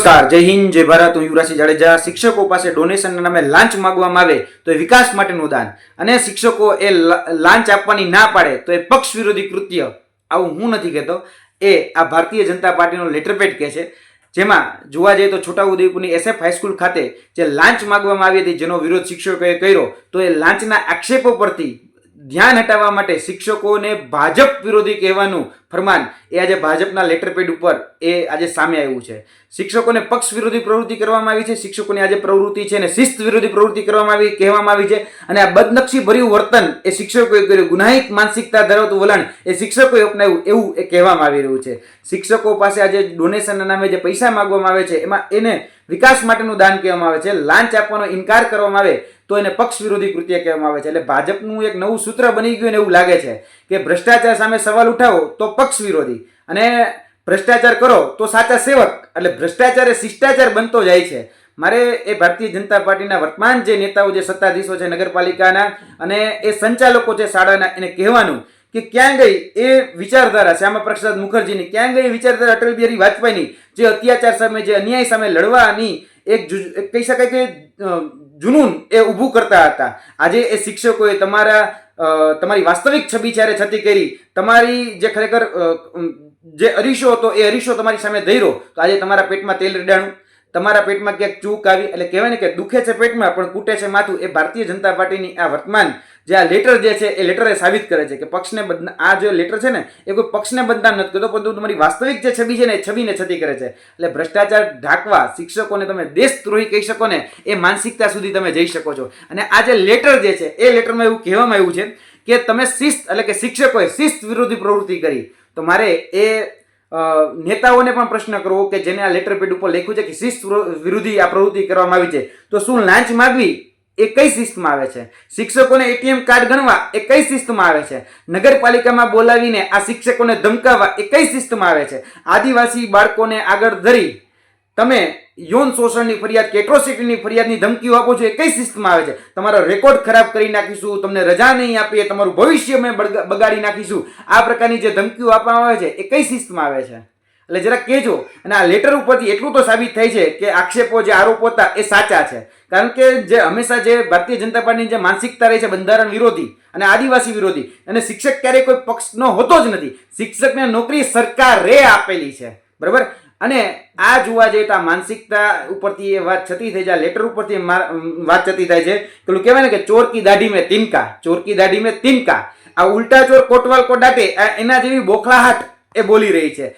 નમસ્કાર, જય હિન્દ, જય ભારત. હું યુવરાજ જાડેજા. શિક્ષકો પાસે ડોનેશનના નામે લાંચ માંગવામાં આવે તો એ વિકાસ માટેનું દાન, અને શિક્ષકો એ લાંચ આપવાની ના પાડે તો એ પક્ષ વિરોધી કૃત્ય. આવું હું નથી કહેતો, એ આ ભારતીય જનતા પાર્ટીનો લેટરપેડ કહે છે. જેમાં જોવા જઈએ તો છોટાઉદેપુરની SF હાઈસ્કૂલ ખાતે જે લાંચ માંગવામાં આવી હતી, જેનો વિરોધ શિક્ષકોએ કર્યો, તો એ લાંચના આક્ષેપો પરથી ધ્યાન હટાવવા માટે શિક્ષકોને ભાજપ વિરોધી કહેવાનું ફરમાન એ આજે ભાજપના લેટરપેડ ઉપર એ આજે સામે આવ્યું છે. શિક્ષકોને પક્ષ વિરોધી પ્રવૃત્તિ કરવામાં આવી છે. શિક્ષકોની આજે પ્રવૃત્તિ છે ને શિસ્ત વિરોધી પ્રવૃત્તિ કરવામાં આવી કહેવામાં આવી છે. અને આ બદનક્ષી ભર્યું વર્તન એ શિક્ષકોએ કર્યું, ગુનાહિત માનસિકતા ધરાવતું વલણ એ શિક્ષકોએ અપનાવ્યું, એવું એ કહેવામાં આવી રહ્યું છે. શિક્ષકો પાસે આજે ડોનેશનના નામે જે પૈસા માંગવામાં આવે છે, એમાં એને વિકાસ માટેનું દાન કહેવામાં આવે છે. લાંચ આપવાનો ઇનકાર કરવામાં આવે તો એને પક્ષ વિરોધી કૃત્ય કહેવામાં આવે છે. એટલે ભાજપનું એક નવું સૂત્ર બની ગયું એવું લાગે છે કે ભ્રષ્ટાચાર સામે સવાલ ઉઠાવો તો પક્ષ વિરોધી, અને ભ્રષ્ટાચાર કરો તો સાચા સેવક. એટલે ભ્રષ્ટાચાર એ શિષ્ટાચાર બનતો જાય છે. મારે એ ભારતીય જનતા પાર્ટીના વર્તમાન જે નેતાઓ, જે સત્તાધીશો છે નગરપાલિકાના, અને એ સંચાલકો છે શાળાના, એને કહેવાનું કે ક્યાં ગઈ એ વિચારધારા શ્યામા પ્રસાદ મુખર્જીની, ક્યાં ગઈ વિચારધારા અટલ બિહારી વાજપેયીની, જે અત્યાચાર સામે, જે અન્યાય સામે લડવાની એક કહી શકાય કે જુનૂન એ ઊભું કરતા હતા. આજે એ શિક્ષકોએ તમારી વાસ્તવિક છબી જ્યારે છતી કરી, તમારી જે ખરેખર જે અરીસો હતો એ અરીસો તમારી સામે ધર્યો, તો આજે તમારા પેટમાં તેલ રેડાણું, તમારા પેટમાં ક્યાંક ચૂક આવી. એટલે કહેવાય ને કે દુખે છે પેટમાં પણ કૂટે છે માથું. એ ભારતીય જનતા પાર્ટીની આ વર્તમાન જે આ લેટર જે છે એ લેટર એ સાબિત કરે છે કે પક્ષને આ જે લેટર છે ને એ કોઈ પક્ષને બદનામ નથી કરતો, પરંતુ તમારી વાસ્તવિક જે છબી છે ને એ છબીને છતી કરે છે. એટલે ભ્રષ્ટાચાર ઢાંકવા શિક્ષકોને તમે દેશદ્રોહી કહી શકો ને, એ માનસિકતા સુધી તમે જઈ શકો છો. અને આ જે લેટર જે છે એ લેટરમાં એવું કહેવામાં આવ્યું છે કે તમે શિસ્ત, એટલે કે શિક્ષકોએ શિસ્ત વિરોધી પ્રવૃત્તિ કરી. તો મારે એ નેતાઓને પણ પ્રશ્ન કરવો કે જેને આ લેટર પેડ ઉપર લખ્યું છે કે શિસ્ત વિરોધી આ પ્રવૃત્તિ કરવામાં આવી છે, તો શું લાંચ માંગવી એ કઈ શિસ્તમાં આવે છે? શિક્ષકોને ATM કાર્ડ ગણવા એ કઈ શિસ્તમાં આવે છે? નગરપાલિકામાં બોલાવીને આ શિક્ષકોને ધમકાવવા એ કઈ શિસ્તમાં આવે છે? આદિવાસી બાળકોને આગળ ધરી તમે યૌન શોષણની ફરિયાદ કે એટ્રોસિટીની ફરિયાદની ધમકીઓ આપો છો, એ કઈ શિસ્તમાં આવે છે? તમારો રેકોર્ડ ખરાબ કરી નાખીશું, તમને રજા નહીં આપીએ, તમારું ભવિષ્ય અમે બગાડી નાખીશું, આ પ્રકારની જે ધમકીઓ આપવામાં આવે છે એ કઈ શિસ્તમાં આવે છે? એટલે જરા કહેજો. અને આ લેટર ઉપરથી એટલું તો સાબિત થાય છે કે આક્ષેપો, જે આરોપો હતા એ સાચા છે. કારણ કે જે હંમેશા જે ભારતીય જનતા પાર્ટીની જે માનસિકતા રહી છે બંધારણ વિરોધી અને આદિવાસી વિરોધી, અને શિક્ષક ક્યારેય કોઈ પક્ષનો હોતો જ નથી. શિક્ષકને નોકરી સરકારે આપેલી છે, બરાબર? અને આ જોવા જઈએ તો આ માનસિકતા ઉપરથી એ વાત છતી થઈ જાય, લેટર ઉપરથી વાત છતી થાય છે. પેલું કહેવાય ને કે ચોર કી દાઢી મેં તિનકા, ચોર કી દાઢી મેં તિનકા. આ ઉલ્ટા ચોર કોટવાલ કો ડાટે, એના જેવી બોખલાહાટ એ બોલી રહી છે.